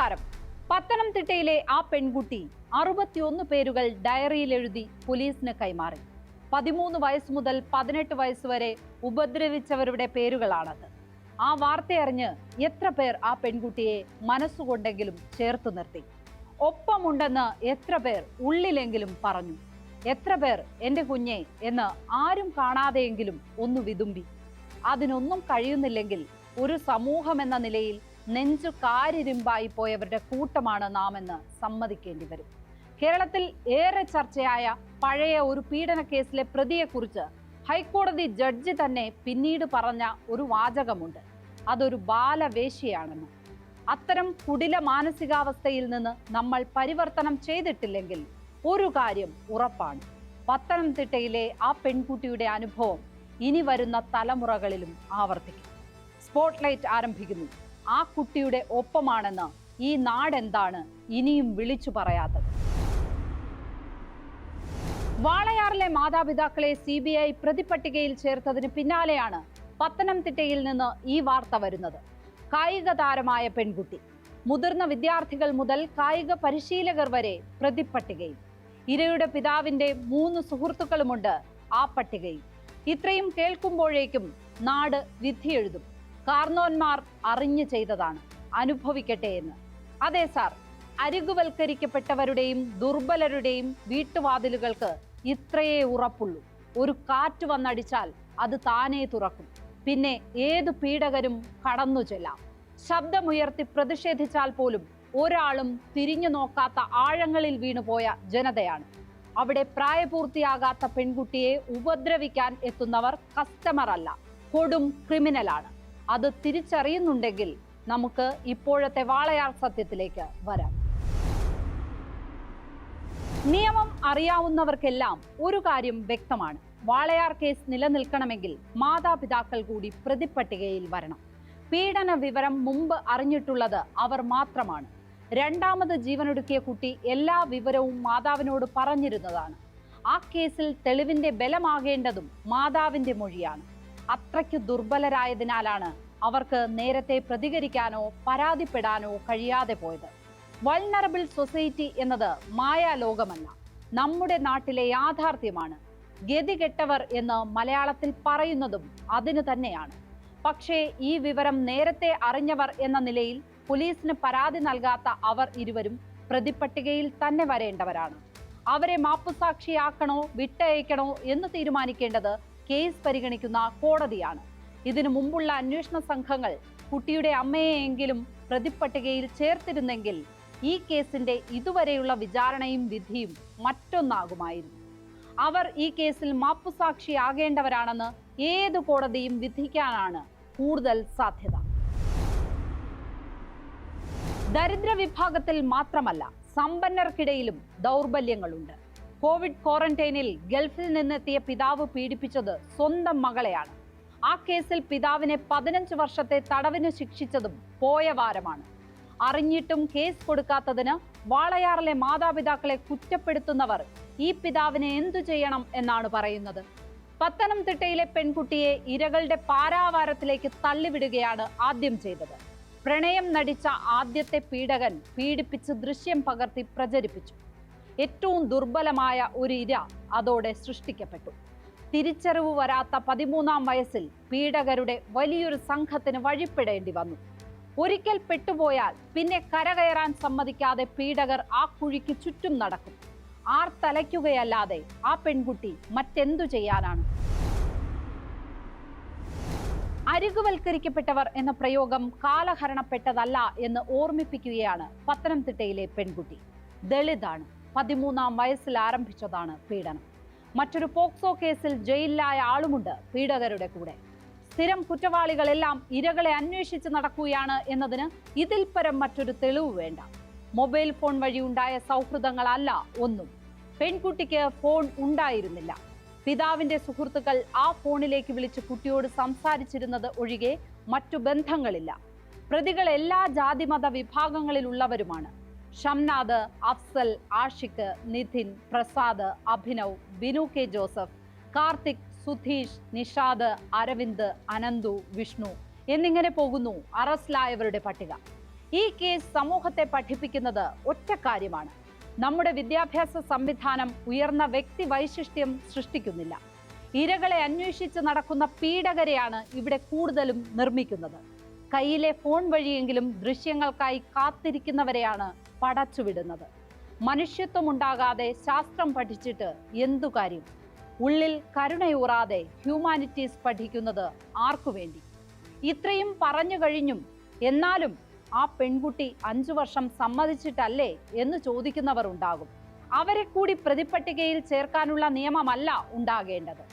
നമസ്കാരം. പത്തനംതിട്ടയിലെ ആ പെൺകുട്ടി 61 പേരുകൾ ഡയറിയിൽ എഴുതി പോലീസിന് കൈമാറി. 13 വയസ്സ് മുതൽ 18 വയസ്സ് വരെ ഉപദ്രവിച്ചവരുടെ പേരുകളാണത്. ആ വാർത്തയറിഞ്ഞ് എത്ര പേർ ആ പെൺകുട്ടിയെ മനസ്സുകൊണ്ടെങ്കിലും ചേർത്തു നിർത്തി? ഒപ്പമുണ്ടെന്ന് എത്ര പേർ ഉള്ളിലെങ്കിലും പറഞ്ഞു? എത്ര പേർ എൻ്റെ കുഞ്ഞെ എന്ന് ആരും കാണാതെയെങ്കിലും ഒന്ന് വിതുമ്പി? അതിനൊന്നും കഴിയുന്നില്ലെങ്കിൽ ഒരു സമൂഹം എന്ന നിലയിൽ നെഞ്ചു കാരിരുമ്പായി പോയവരുടെ കൂട്ടമാണ് നാം എന്ന് സമ്മതിക്കേണ്ടി വരും. കേരളത്തിൽ ഏറെ ചർച്ചയായ പഴയ ഒരു പീഡന കേസിലെ പ്രതിയെക്കുറിച്ച് ഹൈക്കോടതി ജഡ്ജി തന്നെ പിന്നീട് പറഞ്ഞ ഒരു വാചകമുണ്ട്. അതൊരു ബാലവേശ്യയാണെന്ന്. അത്തരം കുടില മാനസികാവസ്ഥയിൽ നിന്ന് നമ്മൾ പരിവർത്തനം ചെയ്തിട്ടില്ലെങ്കിൽ ഒരു കാര്യം ഉറപ്പാണ്: പത്തനംതിട്ടയിലെ ആ പെൺകുട്ടിയുടെ അനുഭവം ഇനി വരുന്ന തലമുറകളിലും ആവർത്തിക്കും. സ്പോട്ട്ലൈറ്റ് ആരംഭിക്കുന്നു. ആ കുട്ടിയുടെ ഒപ്പമാണെന്ന് ഈ നാടെന്താണ് ഇനിയും വിളിച്ചു പറയാത്തത്? വാളയാറിലെ മാതാപിതാക്കളെ CBI പ്രതിപട്ടികയിൽ ചേർത്തതിന് പിന്നാലെയാണ് പത്തനംതിട്ടയിൽ നിന്ന് ഈ വാർത്ത വരുന്നത്. കായിക താരമായ പെൺകുട്ടി, മുതിർന്ന വിദ്യാർത്ഥികൾ മുതൽ കായിക പരിശീലകർ വരെ പ്രതിപട്ടികയിൽ. ഇരയുടെ പിതാവിന്റെ 3 സുഹൃത്തുക്കളുമുണ്ട് ആ പട്ടികയിൽ. ഇത്രയും കേൾക്കുമ്പോഴേക്കും നാട് വിധിയെഴുതും. കാർന്നോന്മാർ അറിഞ്ഞു ചെയ്തതാണ്, അനുഭവിക്കട്ടെ എന്ന്. അതെ സാർ, അരികുവൽക്കരിക്കപ്പെട്ടവരുടെയും ദുർബലരുടെയും വീട്ടുവാതിലുകൾക്ക് ഇത്രയേ ഉറപ്പുള്ളൂ: ഒരു കാറ്റ് വന്നടിച്ചാൽ അത് താനേ തുറക്കും. പിന്നെ ഏതു പീഡകരും കടന്നു ചെല്ലാം. ശബ്ദമുയർത്തി പ്രതിഷേധിച്ചാൽ പോലും ഒരാളും തിരിഞ്ഞു നോക്കാത്ത ആഴങ്ങളിൽ വീണുപോയ ജനതയാണ്. അവിടെ പ്രായപൂർത്തിയാകാത്ത പെൺകുട്ടിയെ ഉപദ്രവിക്കാൻ എത്തുന്നവർ കസ്റ്റമർ അല്ല, കൊടും ക്രിമിനലാണ്. അത് തിരിച്ചറിയുന്നുണ്ടെങ്കിൽ നമുക്ക് ഇപ്പോഴത്തെ വാളയാർ സത്യത്തിലേക്ക് വരാം. നിയമം അറിയാവുന്നവർക്കെല്ലാം ഒരു കാര്യം വ്യക്തമാണ്: വാളയാർ കേസ് നിലനിൽക്കണമെങ്കിൽ മാതാപിതാക്കൾ കൂടി പ്രതിപട്ടികയിൽ വരണം. പീഡന വിവരം മുമ്പ് അറിഞ്ഞിട്ടുള്ളത് അവർ മാത്രമാണ്. രണ്ടാമത് ജീവനൊടുക്കിയ കുട്ടി എല്ലാ വിവരവും മാതാവിനോട് പറഞ്ഞിരുന്നതാണ്. ആ കേസിൽ തെളിവിന്റെ ബലമാകേണ്ടതും മാതാവിന്റെ മൊഴിയാണ്. അത്രയ്ക്ക് ദുർബലരായതിനാലാണ് അവർക്ക് നേരത്തെ പ്രതികരിക്കാനോ പരാതിപ്പെടാനോ കഴിയാതെ പോയത്. വൾനറബിൾ സൊസൈറ്റി എന്നത് മായാലോകമല്ല, നമ്മുടെ നാട്ടിലെ യാഥാർത്ഥ്യമാണ്. ഗതികെട്ടവർ എന്ന് മലയാളത്തിൽ പറയുന്നതും അതിന് തന്നെയാണ്. പക്ഷേ ഈ വിവരം നേരത്തെ അറിഞ്ഞവർ എന്ന നിലയിൽ പോലീസിന് പരാതി നൽകാത്ത അവർ ഇരുവരും പ്രതിപട്ടികയിൽ തന്നെ വരേണ്ടവരാണ്. അവരെ മാപ്പുസാക്ഷിയാക്കണോ വിട്ടയക്കണോ എന്ന് തീരുമാനിക്കേണ്ടത് കേസ് പരിഗണിക്കുന്ന കോടതിയാണ്. ഇതിനു മുമ്പുള്ള അന്വേഷണ സംഘങ്ങൾ കുട്ടിയുടെ അമ്മയെയെങ്കിലും പ്രതിപട്ടികയിൽ ചേർത്തിരുന്നെങ്കിൽ ഈ കേസിന്റെ ഇതുവരെയുള്ള വിചാരണയും വിധിയും മറ്റൊന്നാകുമായിരുന്നു. അവർ ഈ കേസിൽ മാപ്പുസാക്ഷിയാകേണ്ടവരാണെന്ന് ഏത് കോടതിയും വിധിക്കാനാണ് കൂടുതൽ സാധ്യത. ദരിദ്ര വിഭാഗത്തിൽ മാത്രമല്ല, സമ്പന്നർക്കിടയിലും ദൗർബല്യങ്ങളുണ്ട്. കോവിഡ് ക്വാറന്റൈനിൽ ഗൾഫിൽ നിന്നെത്തിയ പിതാവ് പീഡിപ്പിച്ചത് സ്വന്തം മകളെയാണ്. ആ കേസിൽ പിതാവിനെ 15 വർഷത്തെ തടവിന് ശിക്ഷിച്ചതും പോയ വാരമാണ്. അറിഞ്ഞിട്ടും കേസ് കൊടുക്കാത്തതിന് വാളയാറിലെ മാതാപിതാക്കളെ കുറ്റപ്പെടുത്തുന്നവർ ഈ പിതാവിനെ എന്തു ചെയ്യണം എന്നാണ് പറയുന്നത്. പത്തനംതിട്ടയിലെ പെൺകുട്ടിയെ ഇരകളുടെ പാരാവാരത്തിലേക്ക് തള്ളിവിടുകയാണ് ആദ്യം ചെയ്തത്. പ്രണയം നടിച്ച ആദ്യത്തെ പീഡകൻ പീഡിപ്പിച്ച് ദൃശ്യം പകർത്തി പ്രചരിപ്പിച്ചു. ഏറ്റവും ദുർബലമായ ഒരു ഇര അതോടെ സൃഷ്ടിക്കപ്പെട്ടു. തിരിച്ചറിവ് വരാത്ത 13-ാം വയസ്സിൽ പീഡകരുടെ വലിയൊരു സംഘത്തിന് വഴിപ്പെടേണ്ടി വന്നു. ഒരിക്കൽ പെട്ടുപോയാൽ പിന്നെ കരകയറാൻ സമ്മതിക്കാതെ പീഡകർ ആ കുഴിക്ക് ചുറ്റും നടക്കും. ആർത്തലയ്ക്കുകയല്ലാതെ ആ പെൺകുട്ടി മറ്റെന്തു ചെയ്യാനാണ്? അരികുവൽക്കരിക്കപ്പെട്ടവർ എന്ന പ്രയോഗം കാലഹരണപ്പെട്ടതല്ല എന്ന് ഓർമ്മിപ്പിക്കുകയാണ് പത്തനംതിട്ടയിലെ പെൺകുട്ടി. ദളിതാണ്, 13-ാം വയസ്സിൽ ആരംഭിച്ചതാണ് പീഡനം. മറ്റൊരു പോക്സോ കേസിൽ ജയിലിലായ ആളുമുണ്ട് പീഡകരുടെ കൂടെ. സ്ഥിരം കുറ്റവാളികളെല്ലാം ഇരകളെ അന്വേഷിച്ച് നടക്കുകയാണ് എന്നതിന് ഇതിൽ പരം മറ്റൊരു തെളിവ് വേണ്ട. മൊബൈൽ ഫോൺ വഴി ഉണ്ടായ സൗഹൃദങ്ങളല്ല ഒന്നും. പെൺകുട്ടിക്ക് ഫോൺ ഉണ്ടായിരുന്നില്ല. പിതാവിന്റെ സുഹൃത്തുക്കൾ ആ ഫോണിലേക്ക് വിളിച്ച് കുട്ടിയോട് സംസാരിച്ചിരുന്നത് ഒഴികെ മറ്റു ബന്ധങ്ങളില്ല. പ്രതികൾ എല്ലാ ജാതിമത വിഭാഗങ്ങളിലുള്ളവരുമാണ്. ഷംനാദ്, അഫ്സൽ, ആഷിഖ്, നിധിൻ, പ്രസാദ്, അഭിനവ്, ബിനു കെ ജോസഫ്, കാർത്തിക്, സുധീഷ്, നിഷാദ്, അരവിന്ദ്, അനന്തു, വിഷ്ണു എന്നിങ്ങനെ പോകുന്നു അറസ്റ്റിലായവരുടെ പട്ടിക. ഈ കേസ് സമൂഹത്തെ പഠിപ്പിക്കുന്നത് ഒറ്റ കാര്യമാണ്: നമ്മുടെ വിദ്യാഭ്യാസ സംവിധാനം ഉയർന്ന വ്യക്തി വൈശിഷ്ട്യം സൃഷ്ടിക്കുന്നില്ല. ഇരകളെ അന്വേഷിച്ച് നടക്കുന്ന പീഡകരെയാണ് ഇവിടെ കൂടുതലും നിർമ്മിക്കുന്നത്. കയ്യിലെ ഫോൺ വഴിയെങ്കിലും ദൃശ്യങ്ങൾക്കായി കാത്തിരിക്കുന്നവരെയാണ് പടച്ചുവിടുന്നത്. മനുഷ്യത്വമുണ്ടാകാതെ ശാസ്ത്രം പഠിച്ചിട്ട് എന്തു കാര്യം? ഉള്ളിൽ കരുണയൂറാതെ ഹ്യൂമാനിറ്റീസ് പഠിക്കുന്നത് ആർക്കു വേണ്ടി? ഇത്രയും പറഞ്ഞു കഴിഞ്ഞും എന്നാലും ആ പെൺകുട്ടി 5 വർഷം സമ്മതിച്ചിട്ടല്ലേ എന്ന് ചോദിക്കുന്നവർ ഉണ്ടാകും. അവരെ കൂടി പ്രതിപട്ടികയിൽ ചേർക്കാനുള്ള നിയമമല്ല ഉണ്ടാകേണ്ടത്.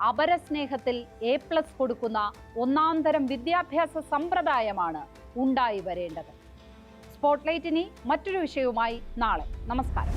അപരസ്നേഹത്തിൽ A+ കൊടുക്കുന്ന ഒന്നാന്തരം വിദ്യാഭ്യാസ സമ്പ്രദായമാണ് ഉണ്ടായി വരേണ്ടത്. സ്പോട്ട്ലൈറ്റ് ഇനി മറ്റൊരു വിഷയവുമായി നാളെ. നമസ്കാരം.